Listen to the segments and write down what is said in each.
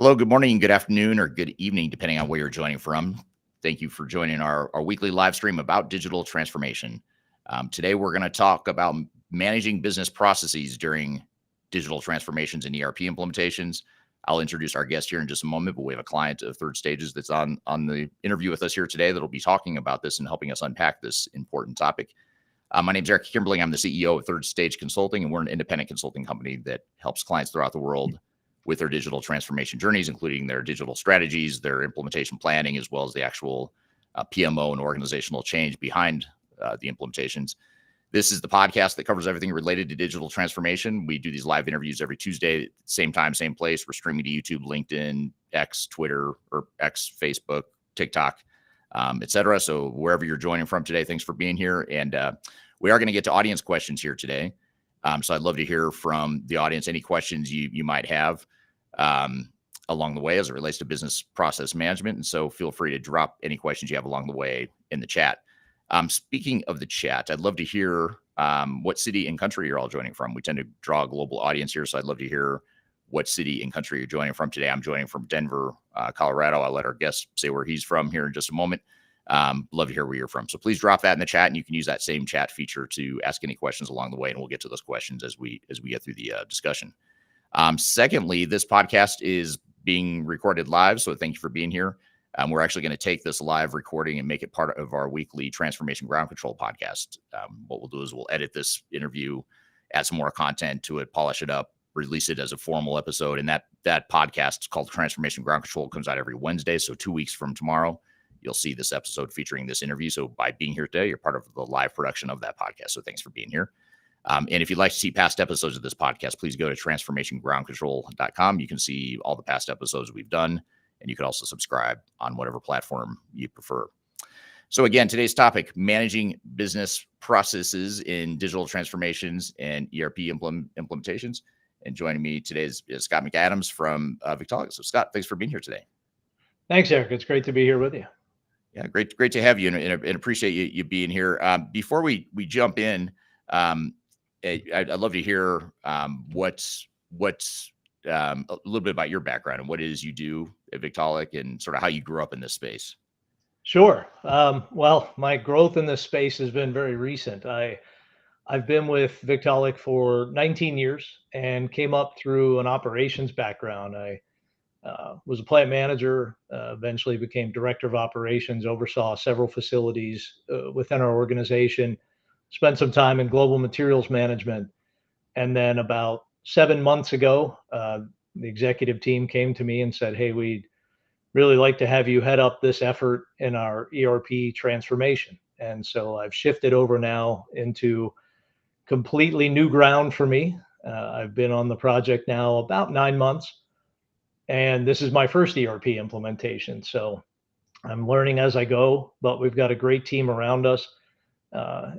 Hello, good morning, good afternoon, or good evening, depending on where you're joining from. Thank you for joining our weekly live stream about digital transformation. Today, we're going to talk about managing business processes during digital transformations and ERP implementations. I'll introduce our guest here in just a moment, but we have a client of Third Stages that's on the interview with us here today that'll be talking about this and helping us unpack this important topic. My name is Eric Kimberling. I'm the CEO of Third Stage Consulting, and we're an independent consulting company that helps clients throughout the world with their digital transformation journeys, including their digital strategies, their implementation planning, as well as the actual PMO and organizational change behind the implementations. This is the podcast that covers everything related to digital transformation. We do these live interviews every Tuesday, same time, same place. We're streaming to YouTube, LinkedIn, X, Twitter, or X, Facebook, TikTok, etc. So wherever you're joining from today, thanks for being here. And we are going to get to audience questions here today. So I'd love to hear from the audience any questions you might have along the way as it relates to business process management. And so feel free to drop any questions you have along the way in the chat. Speaking of the chat, I'd love to hear what city and country you're all joining from. We tend to draw a global audience here, so I'd love to hear what city and country you're joining from today. I'm joining from Denver, Colorado. I'll let our guest say where he's from here in just a moment. Love to hear where you're from. So please drop that in the chat, and you can use that same chat feature to ask any questions along the way, and we'll get to those questions as we get through the discussion. Secondly, this podcast is being recorded live, so thank you for being here. We're actually going to take this live recording and make it part of our weekly Transformation Ground Control podcast. What we'll do is we'll edit this interview, add some more content to it, polish it up, release it as a formal episode. And that podcast called Transformation Ground Control comes out every Wednesday. So 2 weeks from tomorrow, you'll see this episode featuring this interview. So by being here today, you're part of the live production of that podcast. So thanks for being here. And if you'd like to see past episodes of this podcast, please go to transformationgroundcontrol.com. You can see all the past episodes we've done, and you can also subscribe on whatever platform you prefer. So again, today's topic, managing business processes in digital transformations and ERP implementations. And joining me today is Scott McAdams from Victaulic. So Scott, thanks for being here today. Thanks, Eric. It's great to be here with you. Yeah, great to have you, and appreciate you being here. Before we jump in, I'd love to hear what's a little bit about your background and what it is you do at Victaulic and sort of how you grew up in this space. Sure. Well, my growth in this space has been very recent. I've been with Victaulic for 19 years and came up through an operations background. I was a plant manager, eventually became director of operations, oversaw several facilities within our organization, spent some time in global materials management. And then about 7 months ago, the executive team came to me and said, hey, we'd really like to have you head up this effort in our ERP transformation. And so I've shifted over now into completely new ground for me. I've been on the project now about 9 months, and this is my first ERP implementation. So I'm learning as I go, but we've got a great team around us,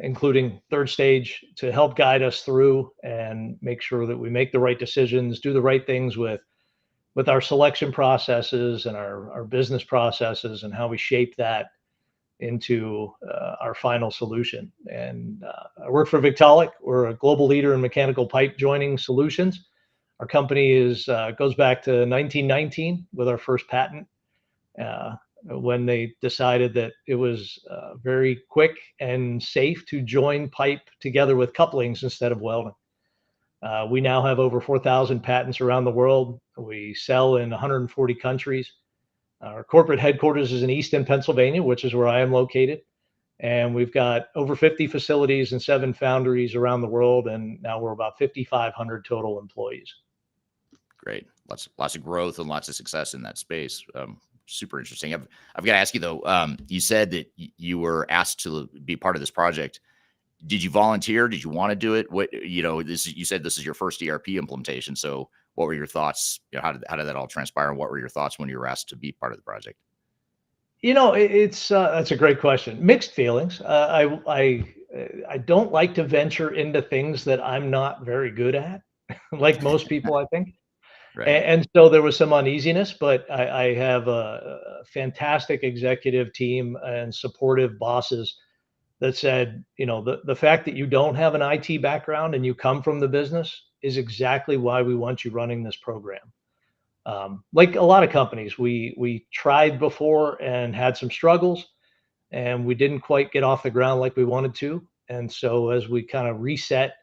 including Third Stage, to help guide us through and make sure that we make the right decisions, do the right things with our selection processes and our business processes, and how we shape that into our final solution. And I work for Victaulic. We're a global leader in mechanical pipe joining solutions. Our company goes back to 1919 with our first patent, when they decided that it was very quick and safe to join pipe together with couplings instead of welding. We now have over 4,000 patents around the world. We sell in 140 countries. Our corporate headquarters is in Easton, Pennsylvania, which is where I am located. And we've got over 50 facilities and 7 foundries around the world. And now we're about 5,500 total employees. Great. Lots of growth and lots of success in that space. Super interesting. I've got to ask you though, you said that you were asked to be part of this project. Did you volunteer? Did you want to do it? You said this is your first ERP implementation. So what were your thoughts? How did that all transpire? And what were your thoughts when you were asked to be part of the project? It's that's a great question. Mixed feelings. I don't like to venture into things that I'm not very good at, like most people, I think. Right. And so there was some uneasiness, but I have a fantastic executive team and supportive bosses that said, the fact that you don't have an IT background and you come from the business is exactly why we want you running this program. Like a lot of companies, we tried before and had some struggles, and we didn't quite get off the ground like we wanted to. And so as we kind of reset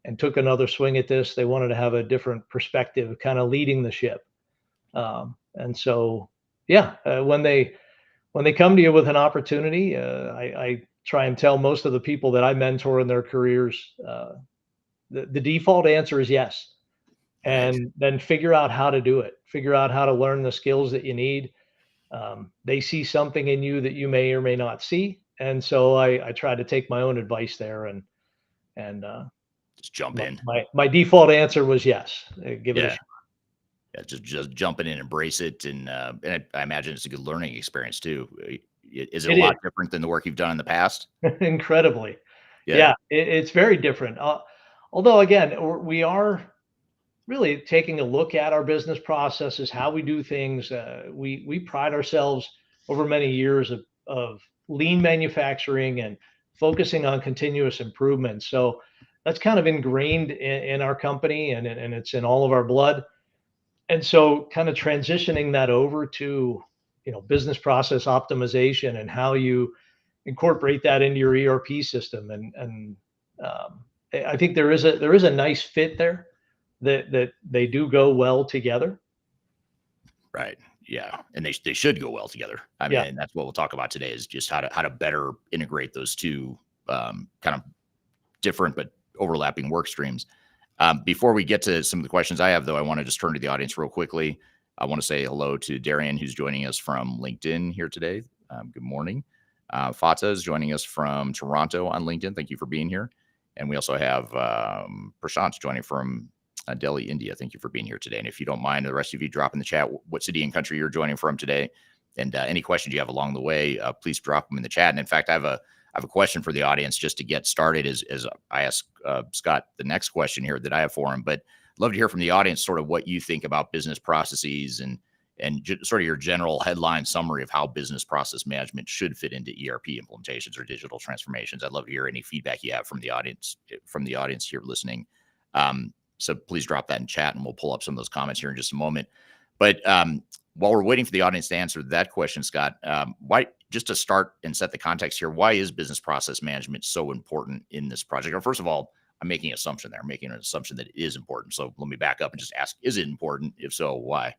and took another swing at this, they wanted to have a different perspective, kind of leading the ship. And so, yeah, when they come to you with an opportunity, I try and tell most of the people that I mentor in their careers, the default answer is yes, Right. and then figure out how to do it. Figure out how to learn the skills that you need. They see something in you that you may or may not see, and so I try to take my own advice there, and Just jump in. my default answer was yes. Give it a Yeah. shot. Yeah. Just jump in and embrace it. And I imagine it's a good learning experience too. Is it a It is lot different than the work you've done in the past? incredibly, Yeah. yeah. It's very different. Although again, we are really taking a look at our business processes, how we do things. We pride ourselves over many years of lean manufacturing and focusing on continuous improvement. So that's kind of ingrained in our company, and it's in all of our blood. And so kind of transitioning that over to, business process optimization and how you incorporate that into your ERP system. And I think there is a nice fit there that they do go well together. Right. Yeah. And they should go well together. I mean, Yeah. and that's what we'll talk about today is just how to better integrate those two kind of different but overlapping work streams. Before we get to some of the questions I have, though, I want to just turn to the audience real quickly. I want to say hello to Darian, who's joining us from LinkedIn here today. Good morning. Fata is joining us from Toronto on LinkedIn. Thank you for being here. And we also have Prashant joining from Delhi, India. Thank you for being here today. And if you don't mind, the rest of you drop in the chat what city and country you're joining from today. And any questions you have along the way, please drop them in the chat. And in fact, I have a question for the audience just to get started as I ask Scott the next question here that I have for him. But I'd love to hear from the audience sort of what you think about business processes and sort of your general headline summary of how business process management should fit into ERP implementations or digital transformations. I'd love to hear any feedback you have from the audience here listening. So please drop that in chat and we'll pull up some of those comments here in just a moment. But while we're waiting for the audience to answer that question, Scott, why, just to start and set the context here, why is business process management so important in this project? Or first of all, I'm making an assumption there. I'm making an assumption that it is important. So let me back up and just ask, is it important? If so, why?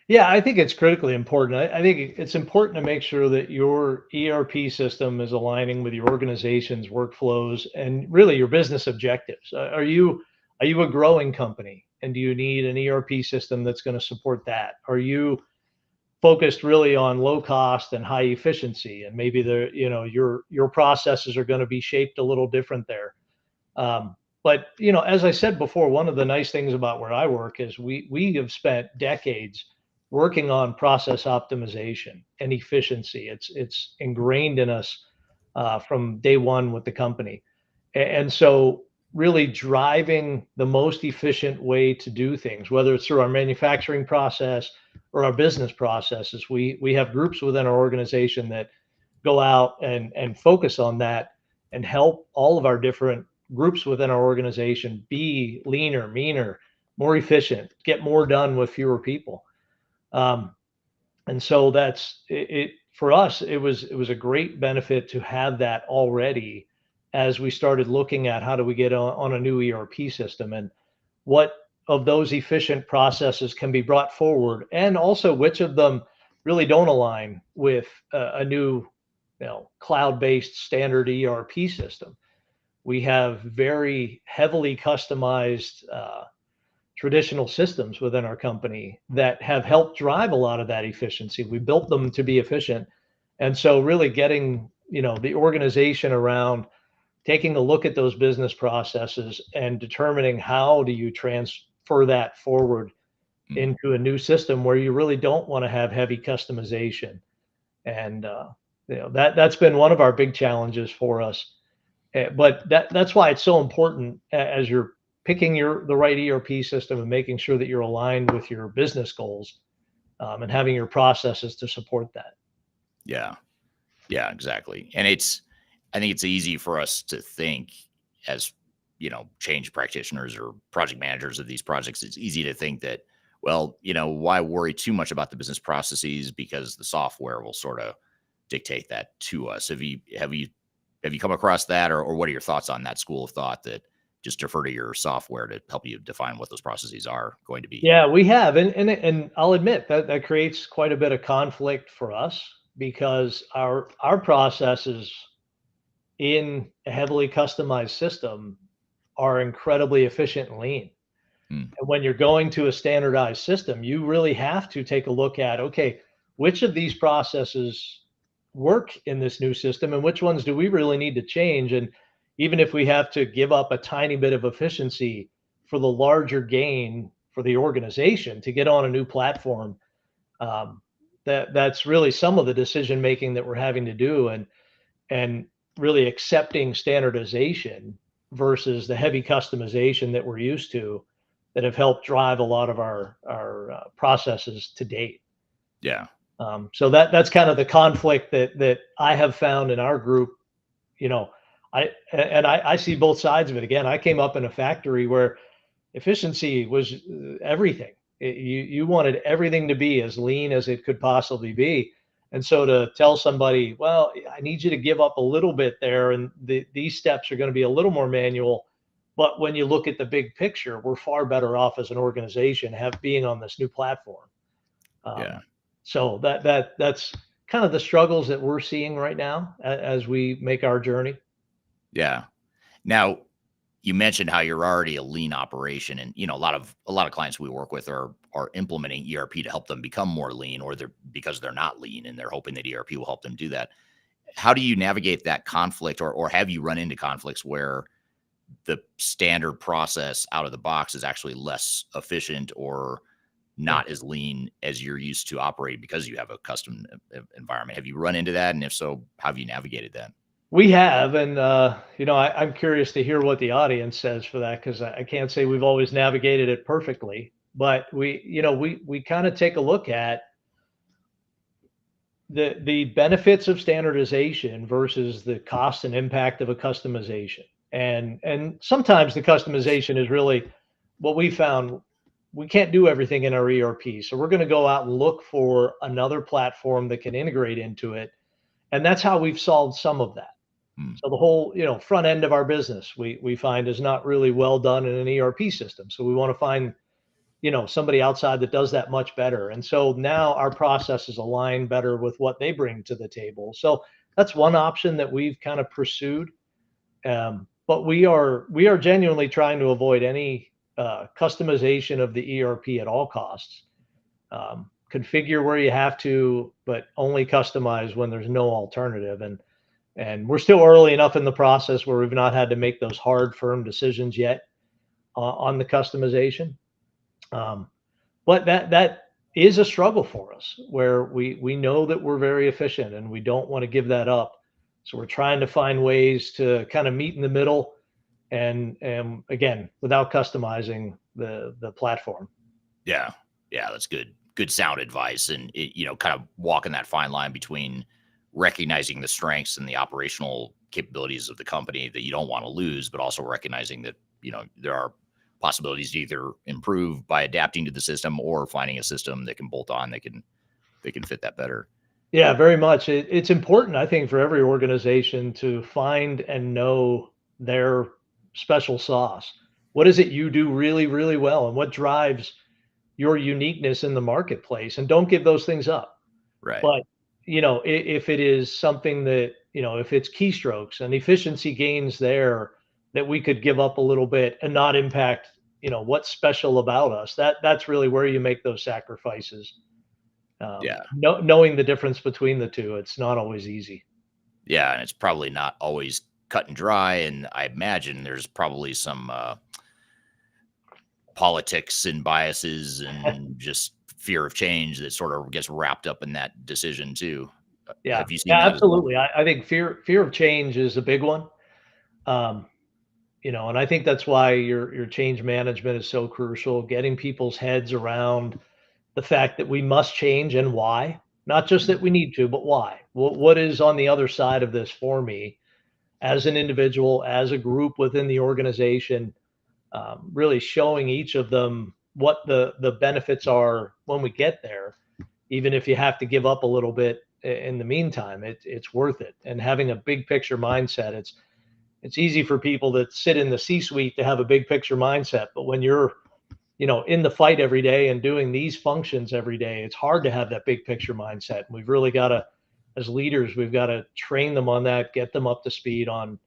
Yeah, I think it's critically important. I think it's important to make sure that your ERP system is aligning with your organization's workflows and really your business objectives. Are you a growing company, and do you need an ERP system that's going to support that? Are you focused really on low cost and high efficiency, and maybe your processes are going to be shaped a little different there? But as I said before, one of the nice things about where I work is we have spent decades working on process optimization and efficiency. It's ingrained in us from day one with the company, and so really driving the most efficient way to do things, whether it's through our manufacturing process or our business processes. We have groups within our organization that go out and focus on that and help all of our different groups within our organization be leaner, meaner, more efficient, get more done with fewer people. Um, and so that's it for us. It was a great benefit to have that already as we started looking at how do we get on a new ERP system, and what of those efficient processes can be brought forward, and also which of them really don't align with a new, cloud-based standard ERP system. We have very heavily customized traditional systems within our company that have helped drive a lot of that efficiency. We built them to be efficient. And so really getting, the organization around taking a look at those business processes and determining how do you transfer that forward Mm, into a new system where you really don't want to have heavy customization. And that's been one of our big challenges for us. But that's why it's so important as you're picking the right ERP system and making sure that you're aligned with your business goals, and having your processes to support that. yeah. Yeah, exactly. And I think it's easy for us to think as, change practitioners or project managers of these projects. It's easy to think that, Well, why worry too much about the business processes, because the software will sort of dictate that to us. Have you come across that, or what are your thoughts on that school of thought that just defer to your software to help you define what those processes are going to be? Yeah, we have, and I'll admit that that creates quite a bit of conflict for us because our processes in a heavily customized system are incredibly efficient and lean. Hmm. And when you're going to a standardized system, you really have to take a look at, okay, which of these processes work in this new system and which ones do we really need to change? And even if we have to give up a tiny bit of efficiency for the larger gain for the organization to get on a new platform, um, that's really some of the decision making that we're having to do, and really accepting standardization versus the heavy customization that we're used to that have helped drive a lot of our processes to date. Yeah. So that's kind of the conflict that I have found in our group. You know, I see both sides of it. Again, I came up in a factory where efficiency was everything. You wanted everything to be as lean as it could possibly be. And so to tell somebody, well, I need you to give up a little bit there, and these steps are going to be a little more manual. But when you look at the big picture, we're far better off as an organization have being on this new platform. Yeah. Um, so that's kind of the struggles that we're seeing right now as we make our journey. Yeah. Now, you mentioned how you're already a lean operation, and a lot of clients we work with are implementing ERP to help them become more lean, or they're not lean and they're hoping that ERP will help them do that. How do you navigate that conflict, or have you run into conflicts where the standard process out of the box is actually less efficient or Yeah. not as lean as you're used to operating because you have a custom environment? Have you run into that? And if so, how have you navigated that? We have, and I'm curious to hear what the audience says for that because I can't say we've always navigated it perfectly, but we kind of take a look at the benefits of standardization versus the cost and impact of a customization. And sometimes the customization is really what we found. We can't do everything in our ERP, so we're going to go out and look for another platform that can integrate into it, and that's how we've solved some of that. Hmm. So the whole, front end of our business, we find is not really well done in an ERP system. So we want to find, somebody outside that does that much better. And so now our processes align better with what they bring to the table. So that's one option that we've kind of pursued. But we are genuinely trying to avoid any customization of the ERP at all costs. Configure where you have to, but only customize when there's no alternative. And we're still early enough in the process where we've not had to make those hard, firm decisions yet on the customization. Um, but that is a struggle for us, where we know that we're very efficient and we don't want to give that up. So we're trying to find ways to kind of meet in the middle, and again, without customizing the platform. Yeah. Yeah. That's good sound advice. And kind of walking that fine line between recognizing the strengths and the operational capabilities of the company that you don't want to lose, but also recognizing that, there are possibilities to either improve by adapting to the system or finding a system that can bolt on, that can fit that better. Yeah, very much. It's important, I think, for every organization to find and know their special sauce. What is it you do really, really well, and what drives your uniqueness in the marketplace? And don't give those things up. Right. But if it is something that if it's keystrokes and efficiency gains there that we could give up a little bit and not impact what's special about us, that's really where you make those sacrifices. Yeah. Knowing the difference between the two, it's not always easy. Yeah. And it's probably not always cut and dry. And I imagine there's probably some politics and biases and just fear of change that sort of gets wrapped up in that decision too. Yeah, Have you seen yeah, that as well? absolutely. I think fear of change is a big one. Um, and I think that's why your change management is so crucial. Getting people's heads around the fact that we must change and why, not just Mm. that we need to, but why. What is on the other side of this for me as an individual, as a group within the organization? Really showing each of them what the benefits are when we get there, even if you have to give up a little bit in the meantime, it's worth it. And having a big picture mindset, it's easy for people that sit in the C-suite to have a big picture mindset, but when you're in the fight every day and doing these functions every day, it's hard to have that big picture mindset. We've really got to, as leaders, we've got to train them on that, get them up to speed on,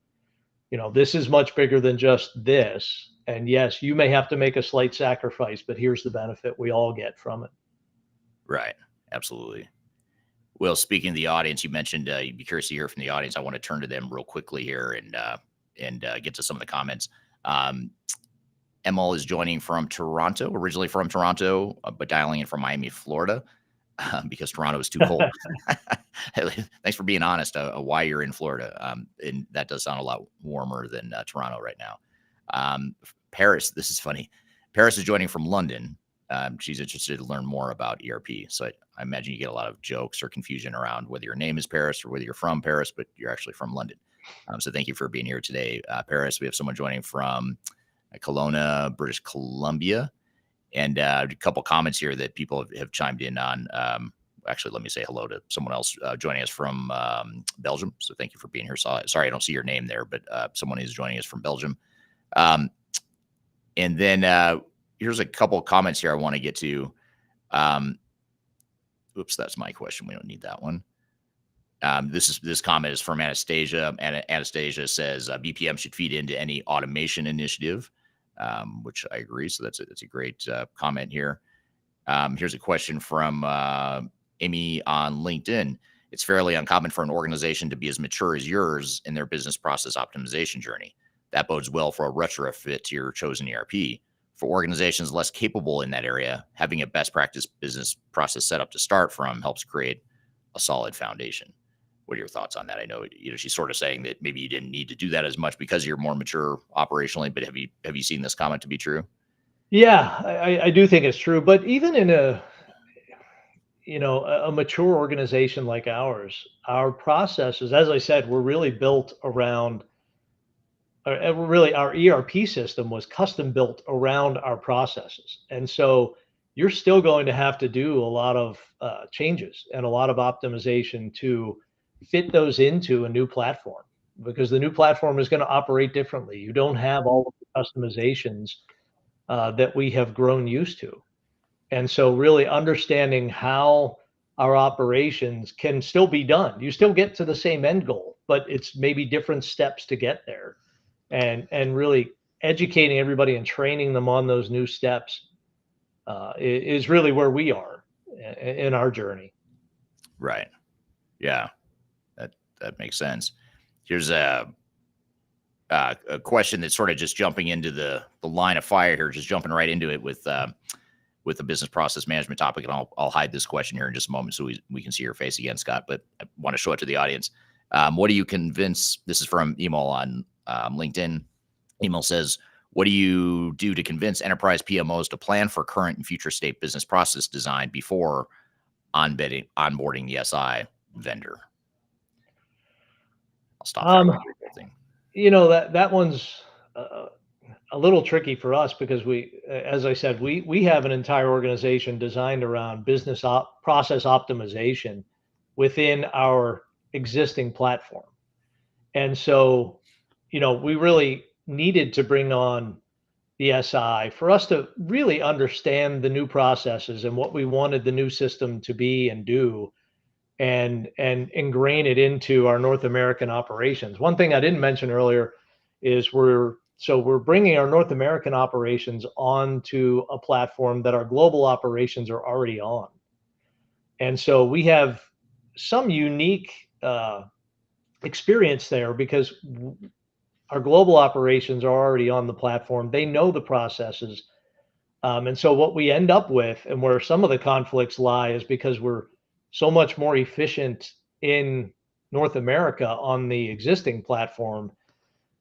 this is much bigger than just this. And yes, you may have to make a slight sacrifice, but here's the benefit we all get from it. Right. Absolutely. Well, speaking of the audience, you mentioned you'd be curious to hear from the audience. I want to turn to them real quickly here and get to some of the comments. Emil is joining from Toronto, originally from Toronto, but dialing in from Miami, Florida, because Toronto is too cold. Thanks for being honest. Why you're in Florida, and that does sound a lot warmer than Toronto right now. Paris, this is funny. Paris is joining from London. She's interested to learn more about ERP. So I imagine you get a lot of jokes or confusion around whether your name is Paris or whether you're from Paris, but you're actually from London. So thank you for being here today, Paris. We have someone joining from Kelowna, British Columbia, and a couple comments here that people have chimed in on. Actually, let me say hello to someone else joining us from Belgium. So thank you for being here. Sorry, I don't see your name there, but someone is joining us from Belgium. And then here's a couple of comments here I want to get to. Oops, that's my question. We don't need that one. This comment is from Anastasia, and Anastasia says BPM should feed into any automation initiative, which I agree. So that's a great comment here. Here's a question from Amy on LinkedIn. It's fairly uncommon for an organization to be as mature as yours in their business process optimization journey. That bodes well for a retrofit to your chosen ERP. For organizations less capable in that area, having a best practice business process set up to start from helps create a solid foundation. What are your thoughts on that? I know, she's sort of saying that maybe you didn't need to do that as much because you're more mature operationally, but have you seen this comment to be true? Yeah, I do think it's true. But even in a mature organization like ours, our processes, as I said, were really built around, really our ERP system was custom built around our processes. And so you're still going to have to do a lot of changes and a lot of optimization to fit those into a new platform, because the new platform is going to operate differently. You don't have all of the customizations that we have grown used to. And so really understanding how our operations can still be done. You still get to the same end goal, but it's maybe different steps to get there. And really educating everybody and training them on those new steps is really where we are in our journey. Right. Yeah, that makes sense. Here's a question that's sort of just jumping into the line of fire here, just jumping right into it with the business process management topic. And I'll hide this question here in just a moment so we can see your face again, Scott, but I want to show it to the audience. What do you convince? This is from Emil on LinkedIn. Emil says, what do you do to convince enterprise PMOs to plan for current and future state business process design before onboarding the SI vendor? I'll stop there. That one's a little tricky for us because as I said, we have an entire organization designed around business process optimization within our existing platform. And so, we really needed to bring on the SI for us to really understand the new processes and what we wanted the new system to be and do, and ingrain it into our North American operations. One thing I didn't mention earlier is we're bringing our North American operations onto a platform that our global operations are already on. And so we have some unique experience there because our global operations are already on the platform. They know the processes. And so what we end up with, and where some of the conflicts lie, is because we're so much more efficient in North America on the existing platform,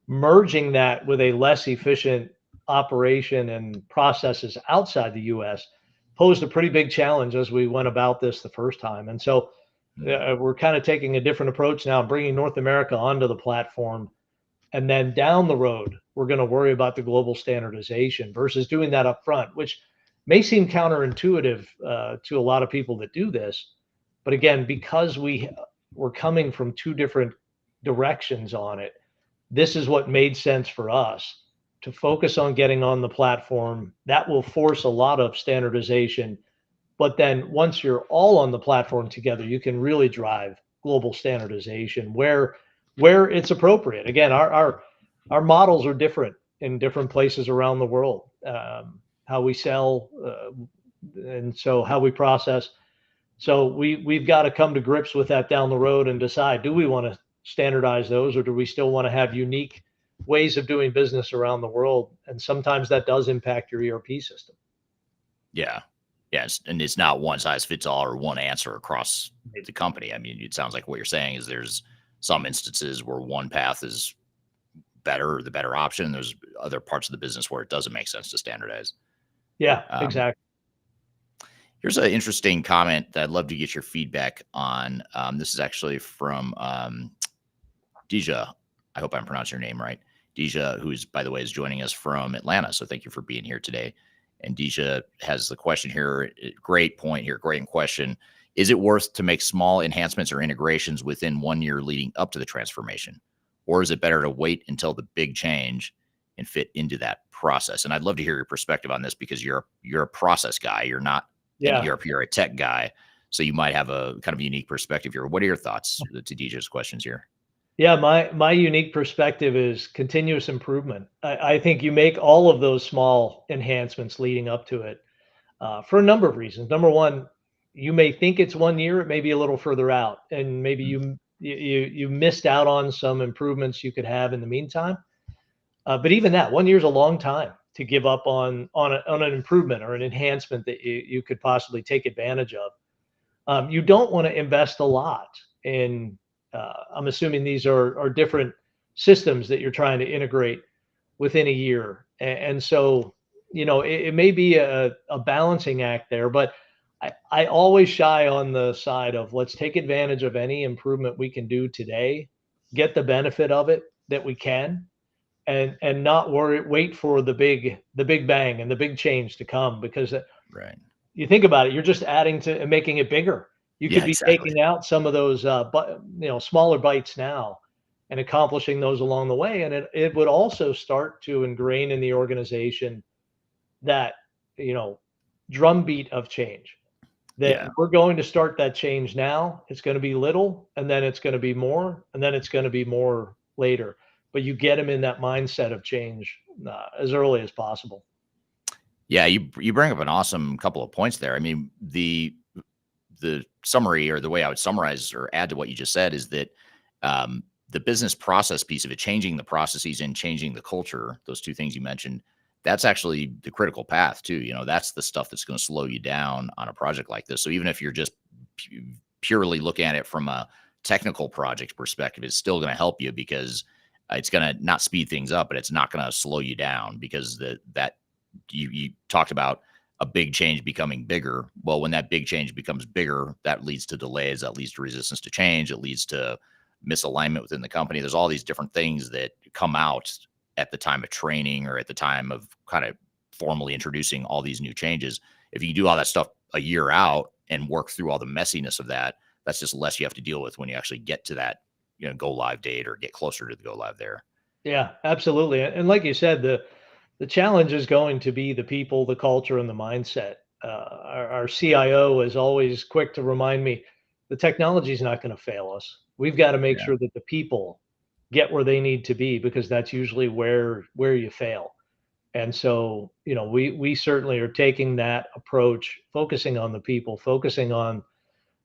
merging that with a less efficient operation and processes outside the US posed a pretty big challenge as we went about this the first time. And so we're kind of taking a different approach now, bringing North America onto the platform. And then down the road, we're going to worry about the global standardization versus doing that up front, which may seem counterintuitive to a lot of people that do this, but again, because we're coming from two different directions on it, this is what made sense for us to focus on getting on the platform. That will force a lot of standardization. But then once you're all on the platform together, you can really drive global standardization where it's appropriate. Again, our models are different in different places around the world. How we sell, and so how we process. So we've got to come to grips with that down the road and decide, do we want to standardize those, or do we still want to have unique ways of doing business around the world? And sometimes that does impact your ERP system. Yeah. Yes. And it's not one size fits all or one answer across the company. I mean, it sounds like what you're saying is there's some instances where one path is better, the better option. There's other parts of the business where it doesn't make sense to standardize. Yeah, Um, exactly. Here's an interesting comment that I'd love to get your feedback on. This is actually from Deja. I hope I'm pronouncing your name right. Deja, who's, by the way, is joining us from Atlanta. So thank you for being here today. And Deja has the question here. Great point here. Great question. Is it worth to make small enhancements or integrations within 1 year leading up to the transformation? Or is it better to wait until the big change and fit into that process? And I'd love to hear your perspective on this, because you're a process guy. You're not an Yeah. ERP or a tech guy. So you might have a kind of unique perspective here. What are your thoughts to Deja's questions here? Yeah, my unique perspective is continuous improvement. I think you make all of those small enhancements leading up to it for a number of reasons. Number one, you may think it's 1 year, it may be a little further out, and maybe Mm. you missed out on some improvements you could have in the meantime. But even that 1 year is a long time to give up on an improvement or an enhancement that you could possibly take advantage of. You don't want to invest a lot in. I'm assuming these are different systems that you're trying to integrate within a year, and so it may be a balancing act there. But I always shy on the side of, let's take advantage of any improvement we can do today, get the benefit of it that we can, and not wait for the big bang and the big change to come, because Right. you think about it, you're just adding to and making it bigger. You could Yeah, be exactly. taking out some of those, but smaller bites now, and accomplishing those along the way, and it would also start to ingrain in the organization that you know drumbeat of change. That Yeah. we're going to start that change now. It's going to be little, and then it's going to be more, and then it's going to be more later. But you get them in that mindset of change as early as possible. Yeah, you bring up an awesome couple of points there. I mean, the summary, or the way I would summarize or add to what you just said, is that the business process piece of it, changing the processes and changing the culture, those two things you mentioned, that's actually the critical path too. That's the stuff that's going to slow you down on a project like this. So even if you're just purely looking at it from a technical project perspective, it's still going to help you, because it's going to not speed things up, but it's not going to slow you down, because that you talked about a big change becoming bigger. Well, when that big change becomes bigger, that leads to delays, that leads to resistance to change, it leads to misalignment within the company. There's all these different things that come out at the time of training, or at the time of kind of formally introducing all these new changes. If you do all that stuff a year out and work through all the messiness of that, that's just less you have to deal with when you actually get to that, go live date, or get closer to the go live there. Yeah, absolutely. And like you said, the challenge is going to be the people, the culture, and the mindset. Our CIO is always quick to remind me the technology is not going to fail us. We've got to make Yeah. sure that the people get where they need to be, because that's usually where you fail. And so, we certainly are taking that approach, focusing on the people, focusing on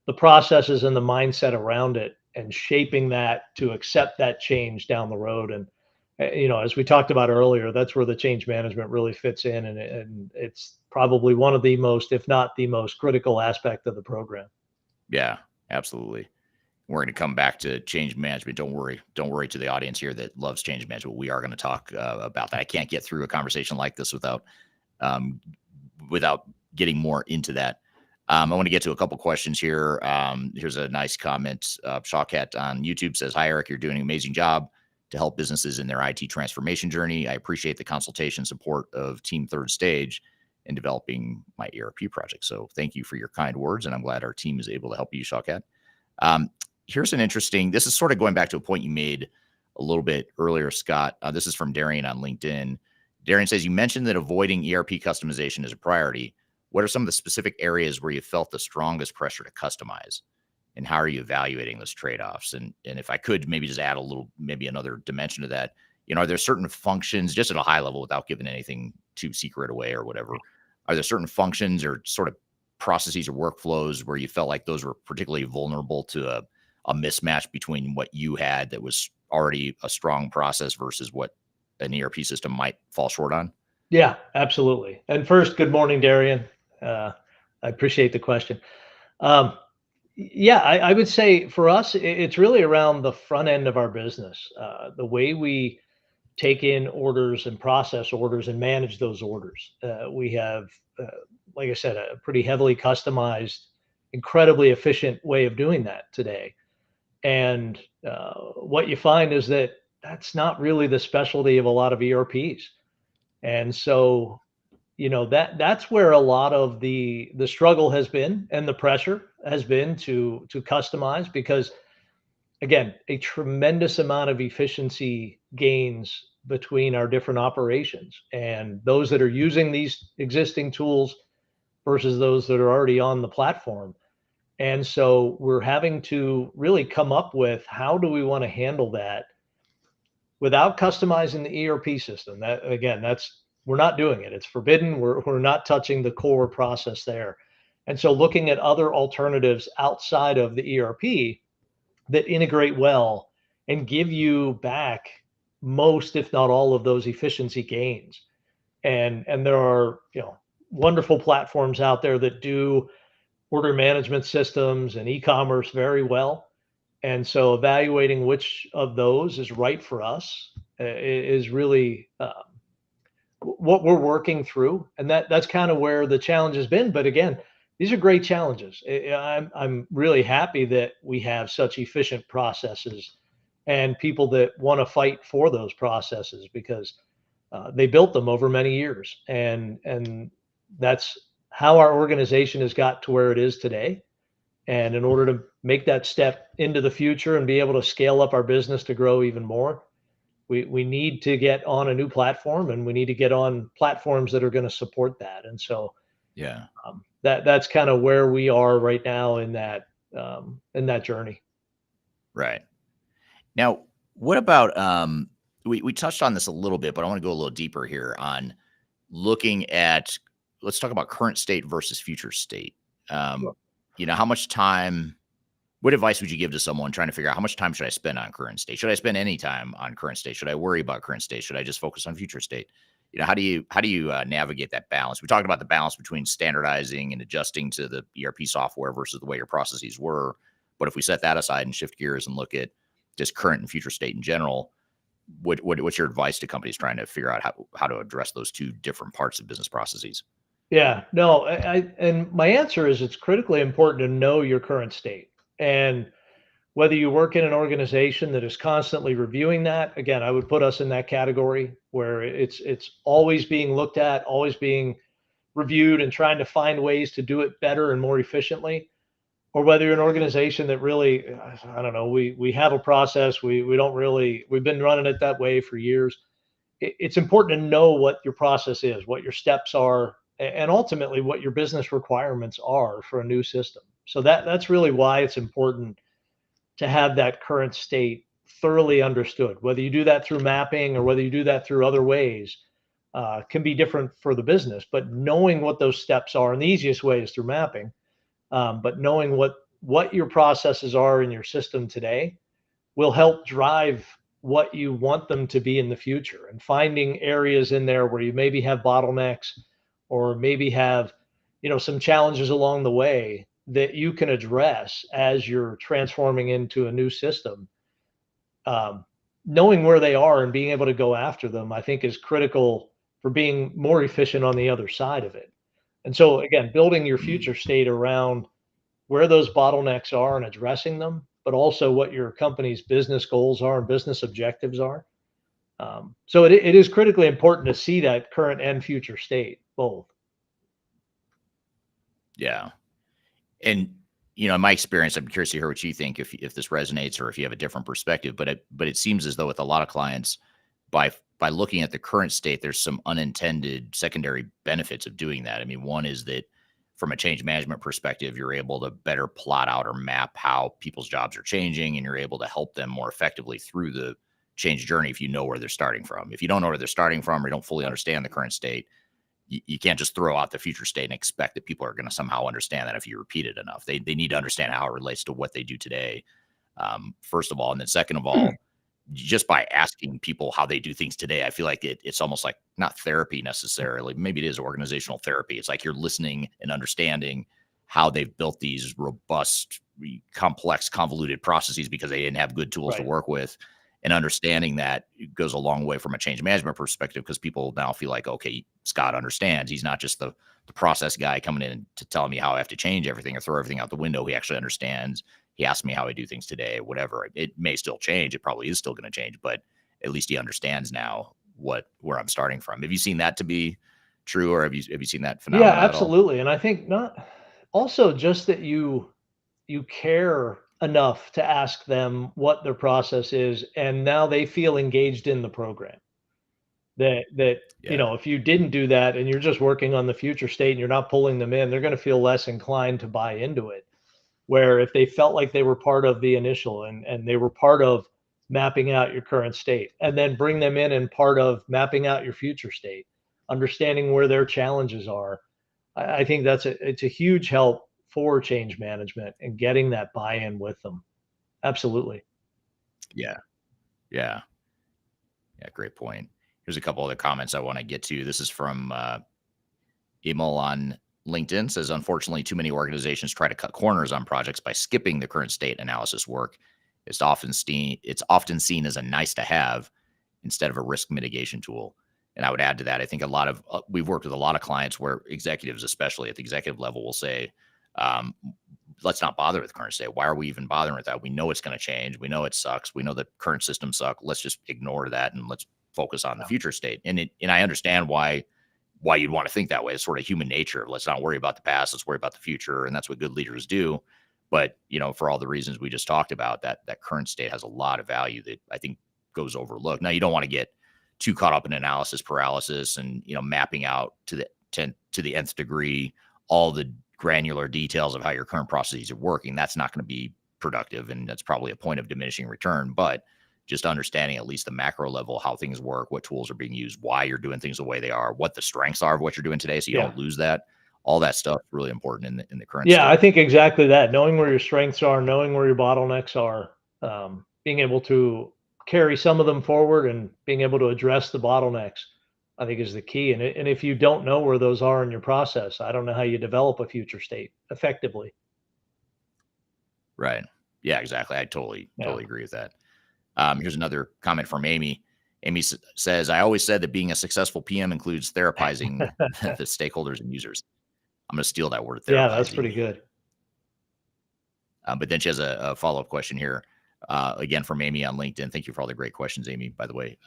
the processes and the mindset around it, and shaping that to accept that change down the road. And as we talked about earlier, that's where the change management really fits in, and it's probably one of the most, if not the most critical aspect of the program. Yeah, absolutely. We're going to come back to change management. Don't worry. Don't worry to the audience here that loves change management. We are going to talk about that. I can't get through a conversation like this um, without getting more into that. I want to get to a couple questions here. Here's a nice comment. Shawcat on YouTube says, "Hi, Eric. You're doing an amazing job to help businesses in their IT transformation journey. I appreciate the consultation support of Team Third Stage. in developing my ERP project. So thank you for your kind words, and I'm glad our team is able to help you, Shawkat. Here's an interesting, this is sort of going back to a point you made a little bit earlier, Scott. This is from Darian on LinkedIn. Darian says, you mentioned that avoiding ERP customization is a priority. What are some of the specific areas where you felt the strongest pressure to customize? And how are you evaluating those trade-offs? And if I could maybe just add a little, maybe another dimension to that, are there certain functions, just at a high level without giving anything too secret away or whatever, are there certain functions or sort of processes or workflows where you felt like those were particularly vulnerable to a mismatch between what you had that was already a strong process versus what an ERP system might fall short on? Yeah, absolutely. And first, good morning, Darian. I appreciate the question. Um, yeah, I would say for us, it's really around the front end of our business, the way we take in orders and process orders and manage those orders. We have, uh, like I said, a pretty heavily customized, incredibly efficient way of doing that today. And what you find is that that's not really the specialty of a lot of ERPs. And so, that's where a lot of the struggle has been and the pressure has been to customize, because again, a tremendous amount of efficiency gains between our different operations, and those that are using these existing tools versus those that are already on the platform. And so we're having to really come up with, how do we want to handle that without customizing the ERP system? That again, that's, we're not doing it. It's forbidden. We're not touching the core process there. And so looking at other alternatives outside of the ERP that integrate well and give you back most, if not all, of those efficiency gains. And there are, wonderful platforms out there that do order management systems and e-commerce very well. And so evaluating which of those is right for us is really what we're working through. And that's kind of where the challenge has been. But again, these are great challenges. I'm really happy that we have such efficient processes and people that want to fight for those processes, because they built them over many years, and that's how our organization has got to where it is today. And in order to make that step into the future and be able to scale up our business to grow even more, we need to get on a new platform, and we need to get on platforms that are going to support that. And so Yeah. that's kind of where we are right now in that journey. Right. Now, what about, we touched on this a little bit, but I want to go a little deeper here on looking at, let's talk about current state versus future state. Sure. How much time, what advice would you give to someone trying to figure out how much time should I spend on current state? Should I spend any time on current state? Should I worry about current state? Should I just focus on future state? How do you navigate that balance? We talked about the balance between standardizing and adjusting to the ERP software versus the way your processes were. But if we set that aside and shift gears and look at just current and future state in general, what's your advice to companies trying to figure out how to address those two different parts of business processes? Yeah, no, and my answer is, it's critically important to know your current state. And whether you work in an organization that is constantly reviewing that, again, I would put us in that category where it's always being looked at, always being reviewed, and trying to find ways to do it better and more efficiently. Or whether you're an organization that really, I don't know, we have a process, we don't really, we've been running it that way for years. It's important to know what your process is, what your steps are, and ultimately what your business requirements are for a new system. So that's really why it's important to have that current state thoroughly understood. Whether you do that through mapping or whether you do that through other ways, can be different for the business. But knowing what those steps are, and the easiest way is through mapping, but knowing what your processes are in your system today will help drive what you want them to be in the future, and finding areas in there where you maybe have bottlenecks, or maybe have, some challenges along the way that you can address as you're transforming into a new system. um, Knowing where they are and being able to go after them, I think, is critical for being more efficient on the other side of it. And so again, building your Mm, future state around where those bottlenecks are and addressing them, but also what your company's business goals are and business objectives are. So it is critically important to see that current and future state both. Yeah. And in my experience, I'm curious to hear what you think if this resonates or if you have a different perspective. But it seems as though with a lot of clients, by looking at the current state, there's some unintended secondary benefits of doing that. I mean, one is that from a change management perspective, you're able to better plot out or map how people's jobs are changing, and you're able to help them more effectively through the change journey if you know where they're starting from. If you don't know where they're starting from or you don't fully understand the current state, you can't just throw out the future state and expect that people are going to somehow understand that if you repeat it enough. They need to understand how it relates to what they do today, first of all. And then second of all, just by asking people how they do things today, I feel like it's almost like not therapy necessarily. Maybe it is organizational therapy. It's like you're listening and understanding how they've built these robust, complex, convoluted processes because they didn't have good tools to Right. work with. And understanding that goes a long way from a change management perspective because people now feel like, okay, Scott understands. He's not just the process guy coming in to tell me how I have to change everything or throw everything out the window. He actually understands. He asked me how I do things today, whatever. It may still change. It probably is still going to change, but at least he understands now where I'm starting from. Have you seen that to be true, or have you seen that Yeah, phenomena at all? absolutely. And I think not also just that you care enough to ask them what their process is, and now they feel engaged in the program. That Yeah. if you didn't do that and you're just working on the future state and you're not pulling them in, they're going to feel less inclined to buy into it. Where if they felt like they were part of the initial and they were part of mapping out your current state, and then bring them in and part of mapping out your future state, understanding where their challenges are, I think it's a huge help for change management and getting that buy-in with them. Absolutely. Yeah. Yeah. Yeah. Great point. Here's a couple other comments I want to get to. This is from Emil on LinkedIn. Says, unfortunately, too many organizations try to cut corners on projects by skipping the current state analysis work. It's often seen as a nice to have instead of a risk mitigation tool. And I would add to that, I think we've worked with a lot of clients where executives, especially at the executive level, will say, um, let's not bother with the current state. Why are we even bothering with that? We know it's going to change. We know it sucks. We know the current systems suck. Let's just ignore that and let's focus on the Yeah. future state. And I understand why you'd want to think that way. It's sort of human nature. Let's not worry about the past. Let's worry about the future. And that's what good leaders do. But, for all the reasons we just talked about, that current state has a lot of value that I think goes overlooked. Now, you don't want to get too caught up in analysis paralysis and, mapping out to the nth degree all the granular details of how your current processes are working. That's not going to be productive. And that's probably a point of diminishing return. But just understanding at least the macro level, how things work, what tools are being used, why you're doing things the way they are, what the strengths are of what you're doing today, so you Yeah. don't lose that. All that stuff is really important in the current Yeah, I state. think exactly that. Knowing where your strengths are, knowing where your bottlenecks are, being able to carry some of them forward and being able to address the bottlenecks, I think is the key. And if you don't know where those are in your process, I don't know how you develop a future state effectively. Right. Yeah, exactly. I totally, Yeah. totally agree with that. Here's another comment from Amy. Amy says, I always said that being a successful PM includes therapizing the stakeholders and users. I'm going to steal that word, Yeah, that's therapizing. pretty good. But then she has a follow up question here, again from Amy on LinkedIn. Thank you for all the great questions, Amy, by the way.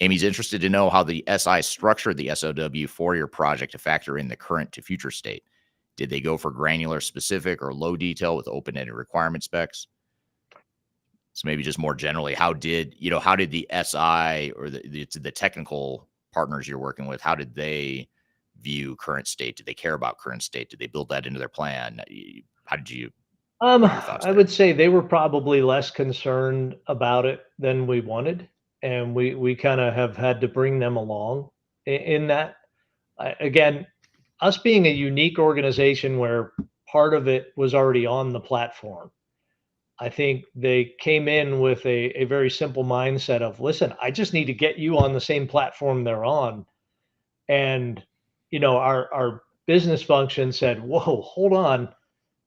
Amy's interested to know how the SI structured the SOW for your project to factor in the current to future state. Did they go for granular, specific, or low detail with open ended requirement specs? So maybe just more generally, how did the SI or the technical partners you're working with, how did they view current state? Did they care about current state? Did they build that into their plan? How did you What are your thoughts I there? would say they were probably less concerned about it than we wanted, and we kind of have had to bring them along in that. Again, us being a unique organization where part of it was already on the platform, I think they came in with a very simple mindset of, listen, I just need to get you on the same platform they're on. And, our business function said, whoa, hold on.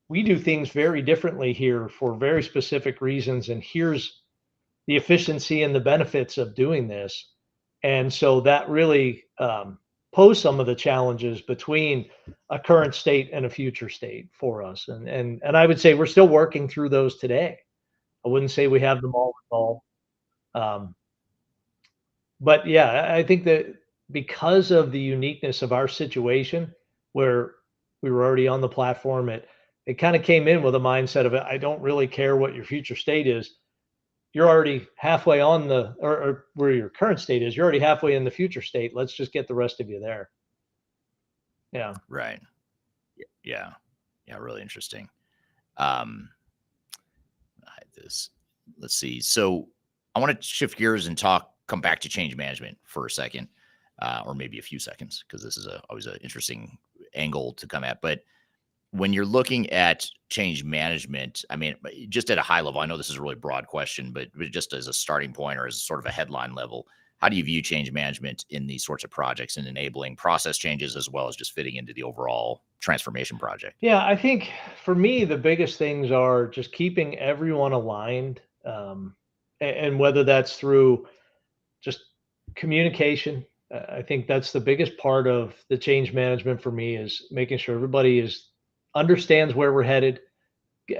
We do things very differently here for very specific reasons. And here's the efficiency and the benefits of doing this. And so that really posed some of the challenges between a current state and a future state for us. And I would say we're still working through those today. I wouldn't say we have them all resolved. Um, but yeah, I think that because of the uniqueness of our situation, where We were already on the platform. It kind of came in with a mindset of, I don't really care what your future state is. You're already halfway on or where your current state is. You're already halfway in the future state. Let's just get the rest of you there. Yeah. Right. Yeah. Yeah. Really interesting. Um, this, let's see. So I want to shift gears and come back to change management for a second, or maybe a few seconds, because this is always an interesting angle to come at. But when you're looking at change management, I mean, just at a high level, I know this is a really broad question, but just as a starting point or as sort of a headline level, how do you view change management in these sorts of projects and enabling process changes as well as just fitting into the overall transformation project? Yeah, I think for me, the biggest things are just keeping everyone aligned. And whether that's through just communication, I think that's the biggest part of the change management for me, is making sure everybody understands where we're headed,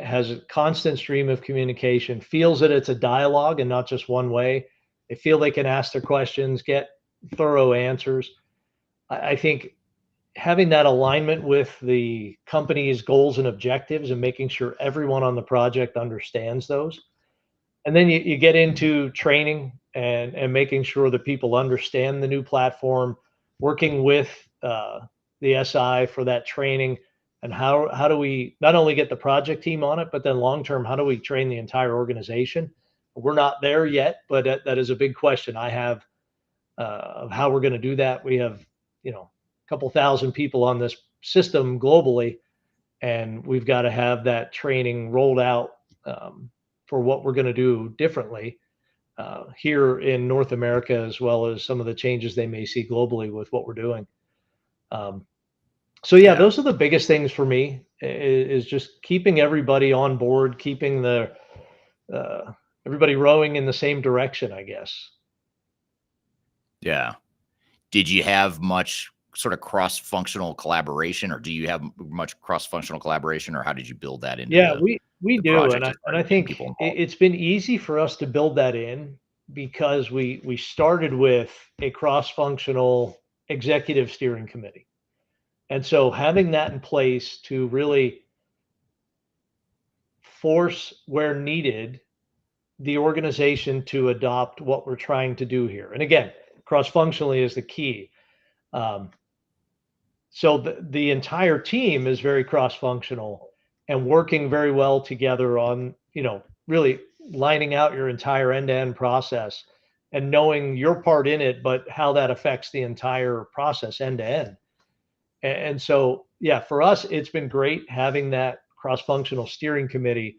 has a constant stream of communication, feels that it's a dialogue and not just one way. They feel they can ask their questions, get thorough answers. I think having that alignment with the company's goals and objectives and making sure everyone on the project understands those. And then you get into training and making sure that people understand the new platform, working with the SI for that training. And how do we not only get the project team on it, but then long term, how do we train the entire organization? We're not there yet, but that is a big question I have, of how we're going to do that. We have, a couple thousand people on this system globally, and we've got to have that training rolled out, for what we're going to do differently here in North America, as well as some of the changes they may see globally with what we're doing. So yeah, Yeah. those are the biggest things for me, is just keeping everybody on board, keeping uh, everybody rowing in the same direction, I guess. Yeah. Did you have much sort of cross-functional collaboration, or do you have much cross-functional collaboration, or how did you build that into Yeah, we the do, project as and far I as getting think people involved? it's been easy for us to build that in, because we started with a cross-functional executive steering committee. And so having that in place to really force, where needed, the organization to adopt what we're trying to do here. And again, cross-functionally is the key. Um, so the entire team is very cross-functional and working very well together on, really lining out your entire end-to-end process and knowing your part in it, but how that affects the entire process end to end. And so, yeah, for us, it's been great having that cross-functional steering committee.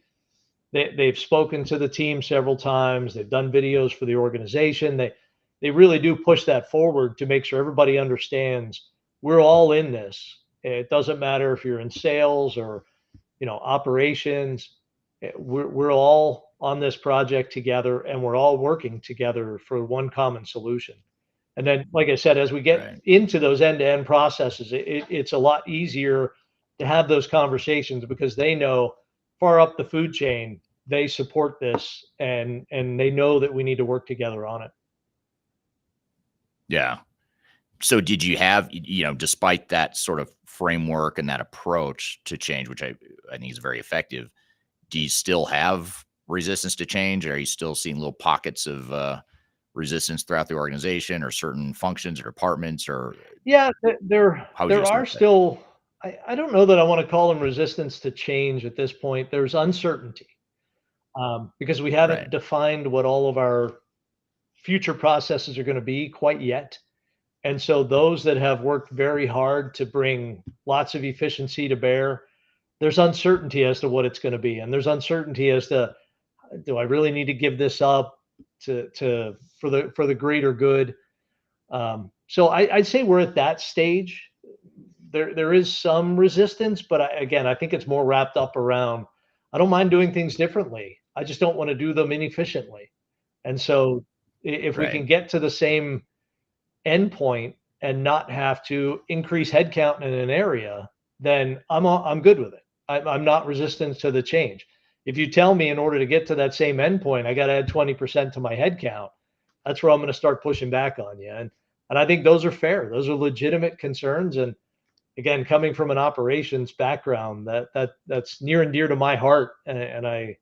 They've spoken to the team several times. They've done videos for the organization. They really do push that forward to make sure everybody understands we're all in this. It doesn't matter if you're in sales or, operations. We're all on this project together, and we're all working together for one common solution. And then, like I said, as we get Right. into those end-to-end processes, it's a lot easier to have those conversations, because they know far up the food chain, they support this, and they know that we need to work together on it. Yeah. So did you have, despite that sort of framework and that approach to change, which I think is very effective, do you still have resistance to change? Are you still seeing little pockets of resistance throughout the organization, or certain functions or departments, or Yeah, how would you there are assess that? still, I don't know that I want to call them resistance to change at this point. There's uncertainty, because we Right. haven't defined what all of our future processes are going to be quite yet. And so those that have worked very hard to bring lots of efficiency to bear, there's uncertainty as to what it's going to be. And there's uncertainty as to, do I really need to give this up for the greater good? So I'd say we're at that stage. There is some resistance, but again, I think it's more wrapped up around, I don't mind doing things differently. I just don't want to do them inefficiently. And so if we Right. can get to the same endpoint and not have to increase headcount in an area, then I'm good with it. I'm not resistant to the change. If you tell me in order to get to that same endpoint, I got to add 20% to my headcount, that's where I'm going to start pushing back on you. And I think those are fair. Those are legitimate concerns. And again, coming from an operations background, that's near and dear to my heart, and I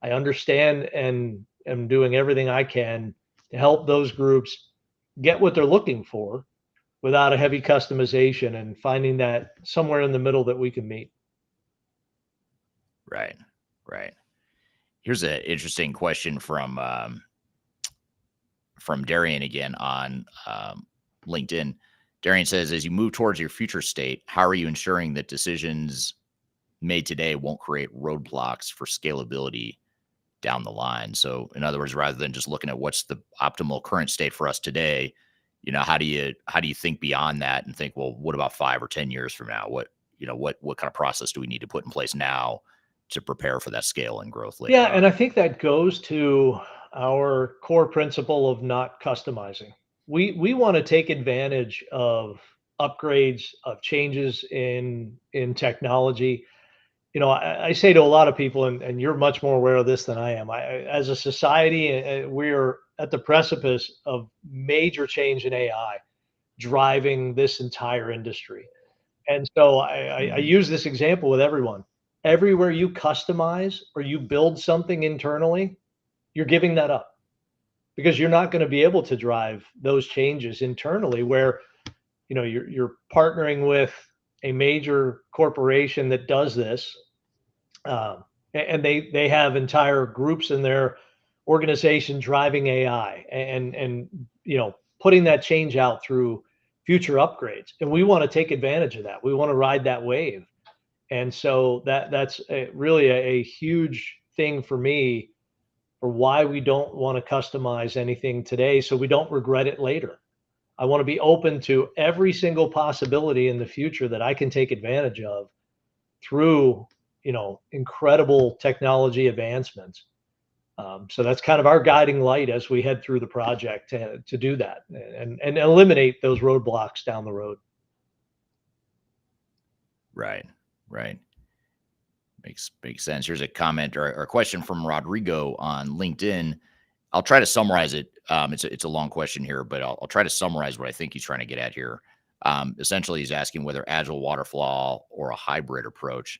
understand and am doing everything I can to help those groups get what they're looking for without a heavy customization, and finding that somewhere in the middle that we can meet. Right. Right. Here's an interesting question from Darian again on LinkedIn. Darian says, as you move towards your future state, how are you ensuring that decisions made today won't create roadblocks for scalability down the line? So in other words, rather than just looking at what's the optimal current state for us today, how do you think beyond that and think, well, what about 5 or 10 years from now? What kind of process do we need to put in place now to prepare for that scale and growth Yeah, later and I on? think that goes to our core principle of not customizing. We want to take advantage of upgrades, of changes in technology. I say to a lot of people, and you're much more aware of this than I am. As a society, we're at the precipice of major change in AI driving this entire industry. And so I Hmm. use this example with everyone. Everywhere you customize or you build something internally, you're giving that up, because you're not going to be able to drive those changes internally where you're partnering with a major corporation that does this, and they have entire groups in their organization driving AI, and putting that change out through future upgrades. And we want to take advantage of that. We want to ride that wave. And so that's really a huge thing for me, for why we don't want to customize anything today so we don't regret it later. I want to be open to every single possibility in the future that I can take advantage of through incredible technology advancements. So that's kind of our guiding light as we head through the project to do that, and eliminate those roadblocks down the road. Right. Right. Makes sense. Here's a comment or a question from Rodrigo on LinkedIn. I'll try to summarize it. It's a long question here, but I'll try to summarize what I think he's trying to get at here. Essentially, he's asking whether agile waterfall or a hybrid approach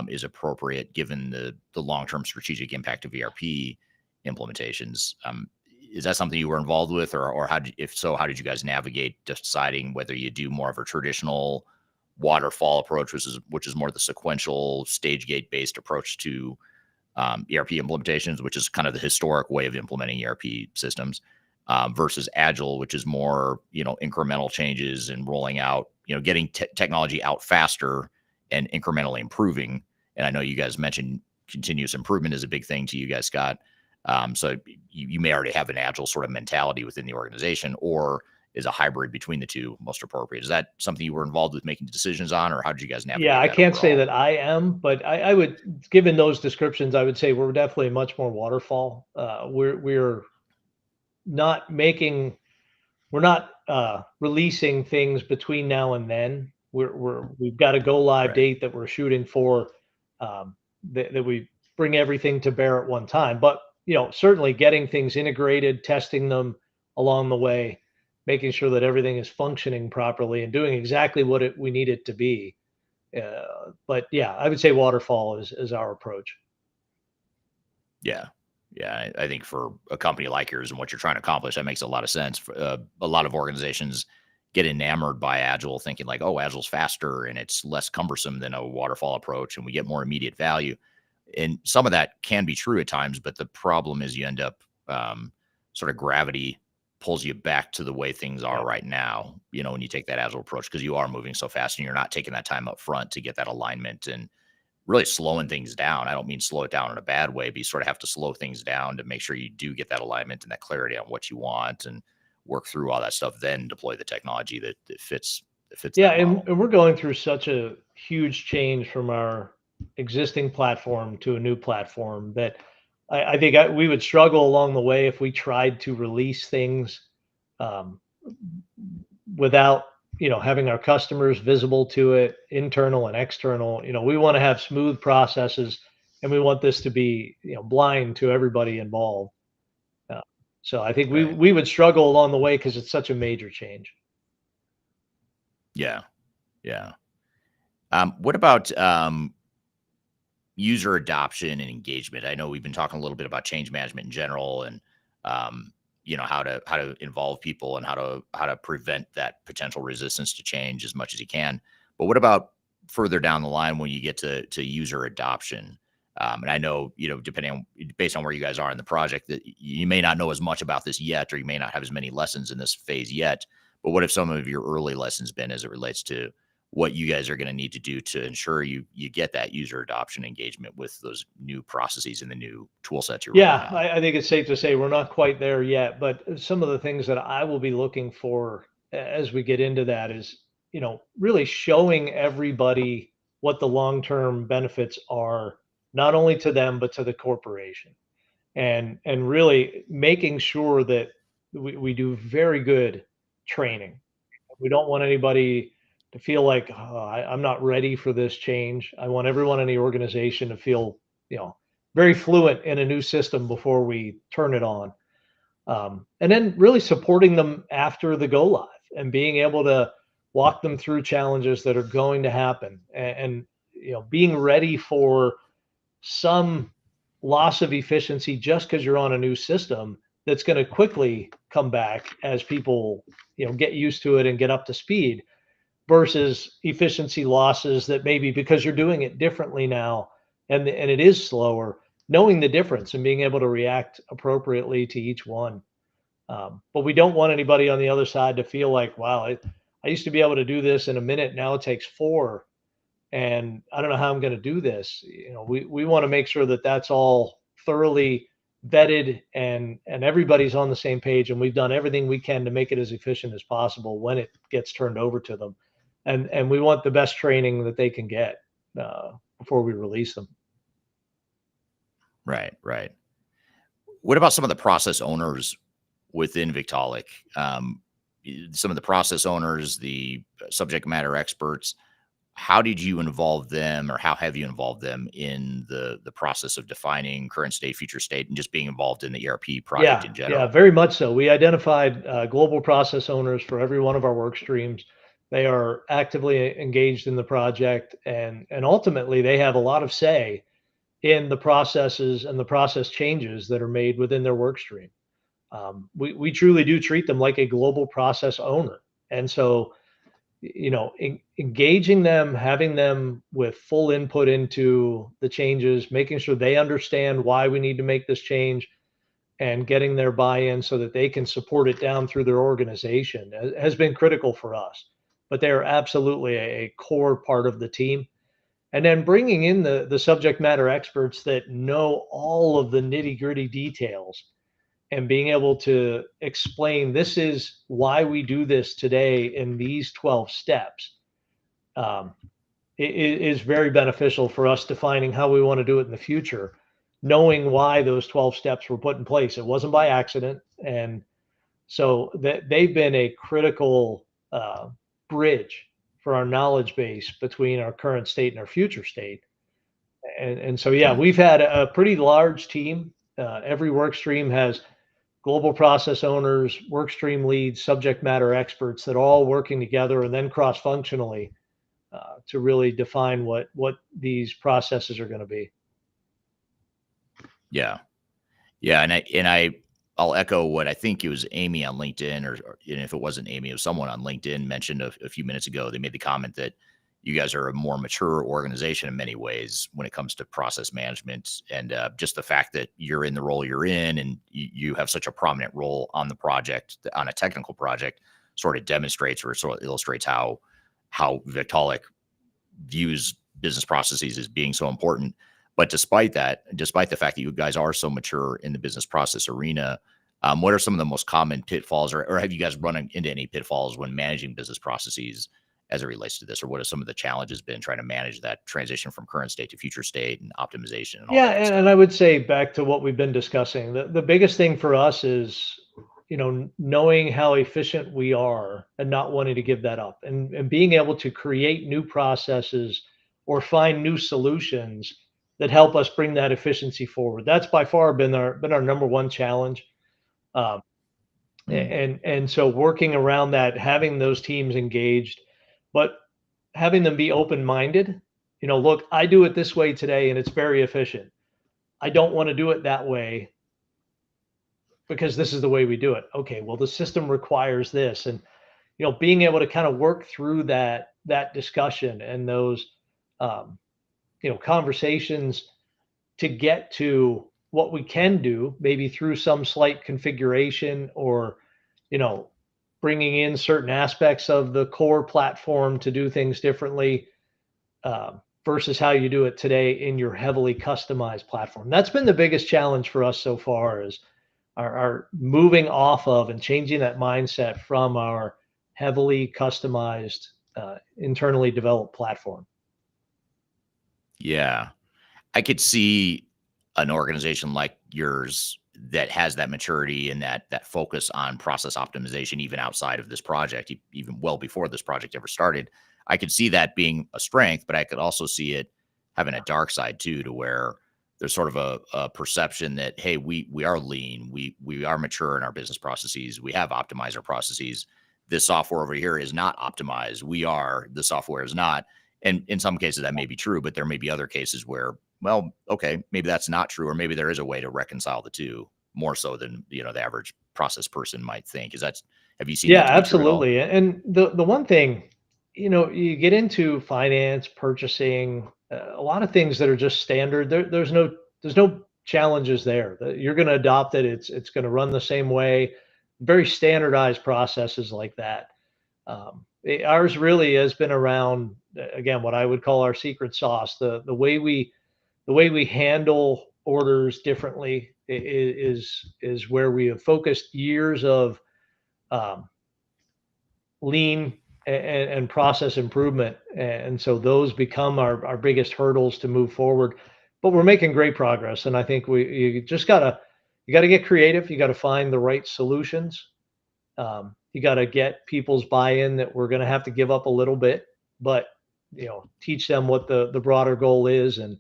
is appropriate given the long term strategic impact of ERP implementations. Is that something you were involved with, or if so, how did you guys navigate deciding whether you do more of a traditional waterfall approach, which is more the sequential stage gate based approach to ERP implementations, which is kind of the historic way of implementing ERP systems, versus agile, which is more incremental changes and rolling out, getting technology out faster and incrementally improving. And I know you guys mentioned continuous improvement is a big thing to you guys, Scott. So you may already have an agile sort of mentality within the organization, or is a hybrid between the two most appropriate? Is that something you were involved with making decisions on, or how did you guys Yeah, navigate I that can't say overall? that I am, but I would, given those descriptions, I would say we're definitely much more waterfall. We're not making, we're not releasing things between now and then. We've got a go live Right. date that we're shooting for, that we bring everything to bear at one time. But certainly getting things integrated, testing them along the way, making sure that everything is functioning properly and doing exactly what we need it to be. But yeah, I would say waterfall is our approach. Yeah. Yeah. I think for a company like yours and what you're trying to accomplish, that makes a lot of sense. A lot of organizations get enamored by Agile, thinking like, oh, Agile's faster and it's less cumbersome than a waterfall approach, and we get more immediate value. And some of that can be true at times, but the problem is you end up sort of gravity pulls you back to the way things are Yeah. right now, when you take that Agile approach, because you are moving so fast and you're not taking that time up front to get that alignment and really slowing things down. I don't mean slow it down in a bad way, but you sort of have to slow things down to make sure you do get that alignment and that clarity on what you want and work through all that stuff, then deploy the technology that fits Yeah, that model. and we're going through such a huge change from our existing platform to a new platform that I think we would struggle along the way if we tried to release things um, without having our customers visible to it, internal and external. We want to have smooth processes, and we want this to be blind to everybody involved. Uh, so I think we Right. we would struggle along the way because it's such a major change. Yeah. Yeah. What about user adoption and engagement? I know we've been talking a little bit about change management in general, and um, how to involve people and how to prevent that potential resistance to change as much as you can. But what about further down the line when you get to user adoption? And I know, depending on based on where you guys are in the project, that you may not know as much about this yet, or you may not have as many lessons in this phase yet. But what have some of your early lessons been as it relates to what you guys are going to need to do to ensure you get that user adoption engagement with those new processes and the new tool sets you're rolling Yeah, out? I think it's safe to say we're not quite there yet, but some of the things that I will be looking for as we get into that is, really showing everybody what the long-term benefits are, not only to them, but to the corporation. And really making sure that we do very good training. We don't want anybody to feel like, "Oh, I'm not ready for this change." I want everyone in the organization to feel, you know, very fluent in a new system before we turn it on. And then really supporting them after the go live and being able to walk them through challenges that are going to happen, and being ready for some loss of efficiency just because you're on a new system that's going to quickly come back as people get used to it and get up to speed, versus efficiency losses that maybe because you're doing it differently now, and it is slower, knowing the difference and being able to react appropriately to each one. But we don't want anybody on the other side to feel like, wow, I used to be able to do this in a minute, now it takes four, and I don't know how I'm going to do this. We want to make sure that that's all thoroughly vetted, and everybody's on the same page, and we've done everything we can to make it as efficient as possible when it gets turned over to them, and we want the best training that they can get before we release them. Right, right. What about some of the process owners within Victaulic? Some of the process owners, the subject matter experts. How did you involve them, or how have you involved them in the process of defining current state, future state, and just being involved in the ERP project Yeah, in yeah, general? very much so. We identified global process owners for every one of our work streams. They are actively engaged in the project, and ultimately they have a lot of say in the processes and the process changes that are made within their work stream. We truly do treat them like a global process owner, and so engaging them, having them with full input into the changes, making sure they understand why we need to make this change, and getting their buy-in so that they can support it down through their organization has been critical for us. But they are absolutely a core part of the team. And then bringing in the subject matter experts that know all of the nitty-gritty details, and being able to explain, this is why we do this today in these 12 steps, um, is very beneficial for us defining how we want to do it in the future, knowing why those 12 steps were put in place. It wasn't by accident. And so that they've been a critical bridge for our knowledge base between our current state and our future state. And so, yeah, Hmm. we've had a pretty large team. Every work stream has global process owners, work stream leads, subject matter experts that are all working together and then cross functionally to really define what these processes are going to be. Yeah, yeah, I'll echo what I think it was Amy on LinkedIn, or and if it wasn't Amy, it was someone on LinkedIn mentioned a few minutes ago. They made the comment that you guys are a more mature organization in many ways when it comes to process management, and just the fact that you're in the role you're in, and you have such a prominent role on the project, on a technical project, sort of demonstrates or sort of illustrates how Victaulic views business processes as being so important. But despite that, despite the fact that you guys are so mature in the business process arena, what are some of the most common pitfalls, or have you guys run into any pitfalls when managing business processes as it relates to this? Or what have some of the challenges been trying to manage that transition from current state to future state and optimization and all Yeah, that good and stuff? I would say back to what we've been discussing, the biggest thing for us is, knowing how efficient we are and not wanting to give that up, and being able to create new processes or find new solutions that help us bring that efficiency forward. That's by far been our number one challenge. Um, Mm, and so working around that, having those teams engaged, but having them be open-minded. Look, I do it this way today and it's very efficient. I don't want to do it that way because this is the way we do it. Okay, well, the system requires this. And being able to kind of work through that discussion and those um, conversations to get to what we can do, maybe through some slight configuration, or you know bringing in certain aspects of the core platform to do things differently, versus how you do it today in your heavily customized platform. That's been the biggest challenge for us so far, is our moving off of and changing that mindset from our heavily customized, internally developed platform. Yeah. I could see an organization like yours that has that maturity and that focus on process optimization, even outside of this project, even well before this project ever started. I could see that being a strength, but I could also see it having a dark side too, to where there's sort of a perception that, hey, we are lean, we are mature in our business processes, we have optimized our processes. This software over here is not optimized. The software is not. And in some cases that may be true, but there may be other cases where, well, okay, maybe that's not true, or maybe there is a way to reconcile the two more so than the average process person might think. Have you seen Yeah, that to be true at all? absolutely. And the one thing, you get into finance, purchasing, a lot of things that are just standard. There's no challenges there. You're going to adopt it. It's going to run the same way. Very standardized processes like that. Ours really has been around, again, what I would call our secret sauce. The way we handle orders differently is where we have focused years of um, lean and process improvement. And so those become our biggest hurdles to move forward. But we're making great progress. And I think you gotta get creative. You got to find the right solutions. You got to get people's buy-in that we're going to have to give up a little bit, but teach them what the broader goal is, and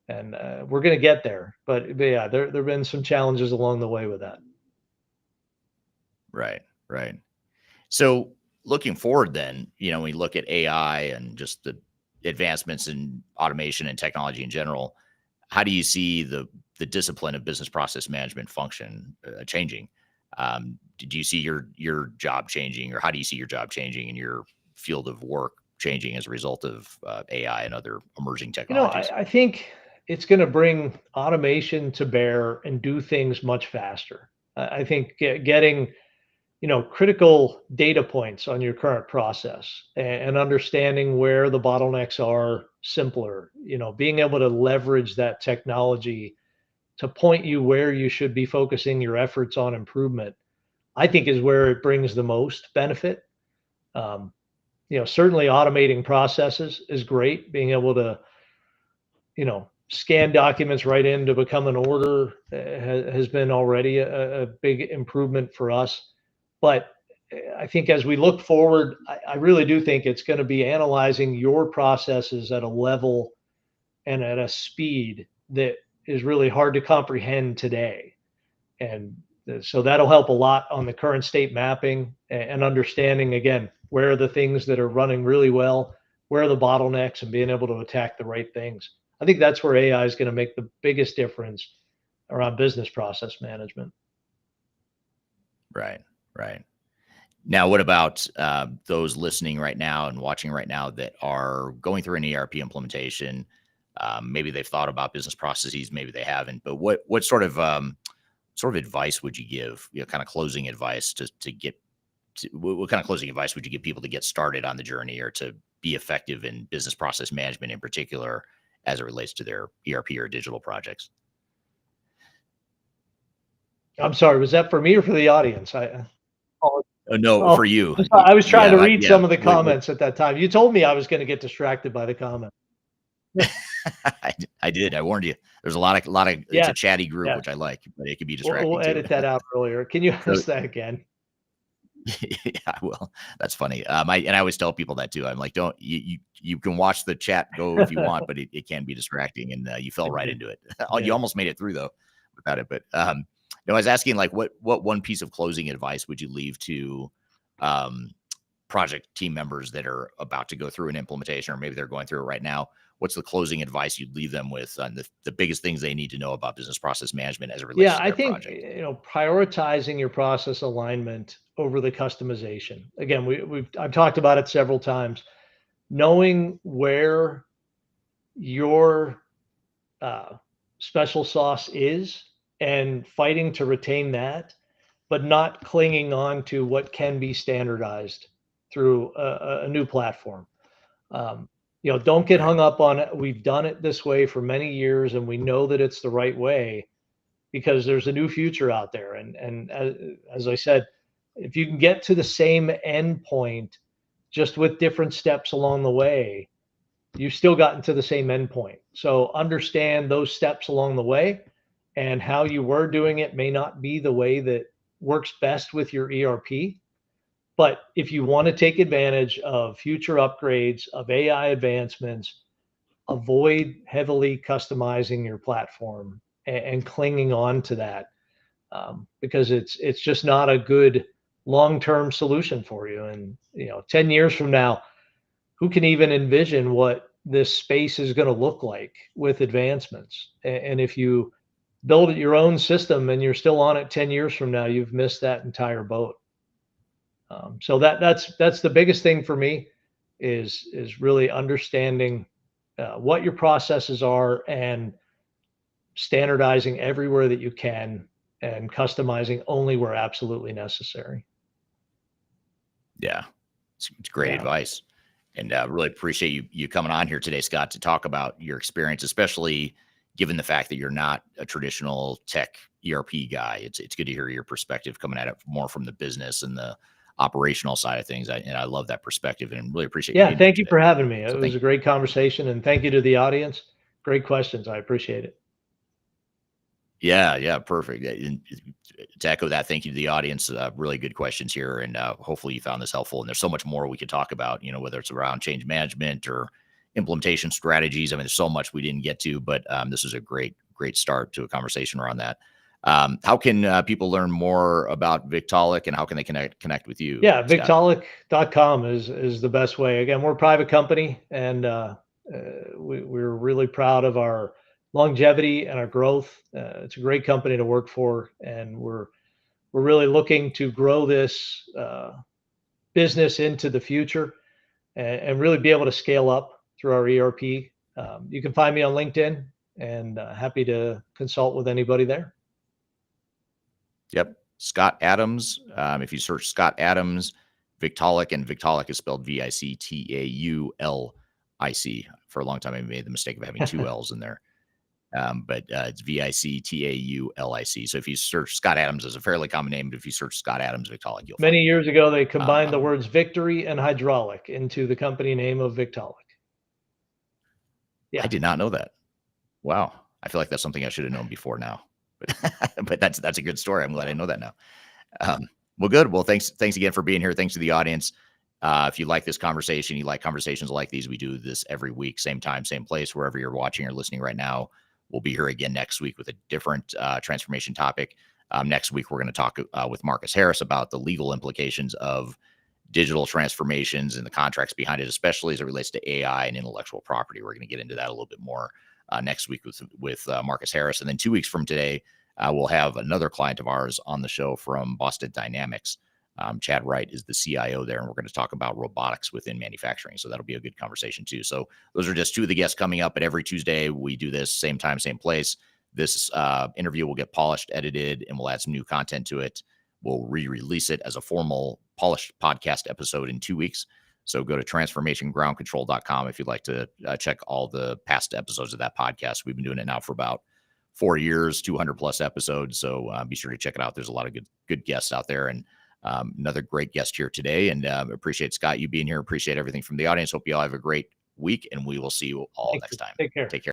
we're going to get there. But yeah, there've been some challenges along the way with that. Right, right. So looking forward, then, we look at AI and just the advancements in automation and technology in general. How do you see the discipline of business process management function changing? Did you see your job changing, or how do you see your job changing in your field of work changing as a result of AI and other emerging technologies? I think it's going to bring automation to bear and do things much faster. I think getting critical data points on your current process, and understanding where the bottlenecks are simpler, being able to leverage that technology to point you where you should be focusing your efforts on improvement, I think is where it brings the most benefit. Um, Certainly automating processes is great. Being able to, scan documents right in to become an order, has been already a big improvement for us. But I think as we look forward, I really do think it's going to be analyzing your processes at a level and at a speed that is really hard to comprehend today. And so that'll help a lot on the current state mapping, and understanding, again, where are the things that are running really well, where are the bottlenecks, and being able to attack the right things. I think that's where AI is going to make the biggest difference around business process management. Right, right. Now, what about those listening right now and watching right now that are going through an ERP implementation? Maybe they've thought about business processes, maybe they haven't. But what sort of advice would you give? Kind of closing advice to get to, what kind of closing advice would you give people to get started on the journey, or to be effective in business process management in particular, as it relates to their ERP or digital projects? I'm sorry, was that for me or for the audience? Oh, No, oh, for you. I'm sorry. I was trying Yeah, to read yeah. some of the comments at that time. You told me I was going to get distracted by the comment. I did. I warned you. There's a lot of. It's a Yes, chatty group, yes. which I like, but it can be We'll distracting too. edit that out earlier. Can you So ask that again? yeah, well, that's funny. I always tell people that too. I'm like, don't you can watch the chat go if you want, but it can be distracting, and you fell right into it. You Yeah. almost made it through though without it. But I was asking, like, what one piece of closing advice would you leave to um project team members that are about to go through an implementation, or maybe they're going through it right now, what's the closing advice you'd leave them with on the biggest things they need to know about business process management as it relates Yeah, to I their think, project? prioritizing your process alignment over the customization. Again, I've talked about it several times. Knowing where your uh, special sauce is and fighting to retain that, but not clinging on to what can be standardized through a new platform. Um, don't get Right. hung up on it. We've done it this way for many years, and we know that it's the right way because there's a new future out there. And as I said, if you can get to the same end point, just with different steps along the way, you've still gotten to the same end point. So understand those steps along the way, and how you were doing it may not be the way that works best with your ERP. But if you want to take advantage of future upgrades, of AI advancements, avoid heavily customizing your platform and clinging on to that, because it's just not a good long-term solution for you. And 10 years from now, who can even envision what this space is going to look like with advancements? And if you build your own system and you're still on it 10 years from now, you've missed that entire boat. So that's the biggest thing for me, is really understanding what your processes are, and standardizing everywhere that you can, and customizing only where absolutely necessary. Yeah, it's great Yeah. advice, and really appreciate you coming on here today, Scott, to talk about your experience, especially given the fact that you're not a traditional tech ERP guy. It's good to hear your perspective coming at it more from the business and the operational side of things. I love that perspective, and really appreciate you Yeah. being here Thank you today. for having me. It So was thank a great conversation, and thank you to the audience. Great questions. I appreciate it. Yeah, yeah, perfect. Yeah, and to echo that, thank you to the audience. Really good questions here, and hopefully you found this helpful. And there's so much more we could talk about. Whether it's around change management or implementation strategies. I mean, there's so much we didn't get to, but this is a great start to a conversation around that. How can people learn more about Victaulic, and how can they connect with you, Yeah, Scott? Victaulic.com is the best way. Again, we're a private company, and we're really proud of our longevity and our growth. It's a great company to work for, and we're really looking to grow this business into the future, and really be able to scale up through our ERP. You can find me on LinkedIn, and happy to consult with anybody there. Yep. Scott Adams. If you search Scott Adams, Victaulic, and Victaulic is spelled Victaulic. For a long time, I made the mistake of having two L's in there. But it's Victaulic. So if you search Scott Adams, is a fairly common name, but if you search Scott Adams Victaulic, you'll find Many me. years ago, they combined the Um, words victory and hydraulic into the company name of Victaulic. I Yeah. did not know that. Wow. I feel like that's something I should have known before now, but but that's a good story. I'm glad I know that now. Well, good. Well, thanks again for being here. Thanks to the audience. If you like this conversation, you like conversations like these, we do this every week, same time, same place, wherever you're watching or listening right now. We'll be here again next week with a different transformation topic. Next week, we're going to talk with Marcus Harris about the legal implications of digital transformations and the contracts behind it, especially as it relates to AI and intellectual property. We're going to get into that a little bit more next week with Marcus Harris. And then 2 weeks from today, we'll have another client of ours on the show from Boston Dynamics. Chad Wright is the CIO there, and we're going to talk about robotics within manufacturing. So that'll be a good conversation too. So those are just two of the guests coming up. But every Tuesday we do this, same time, same place. This interview will get polished, edited, and we'll add some new content to it. We'll re-release it as a formal polished podcast episode in 2 weeks. So go to transformationgroundcontrol.com if you'd like to check all the past episodes of that podcast. We've been doing it now for about 4 years, 200 plus episodes. So be sure to check it out. There's a lot of good guests out there, and another great guest here today. And appreciate, Scott, you being here. Appreciate everything from the audience. Hope you all have a great week, and we will see you all Thank next you. time. Take care. Take care.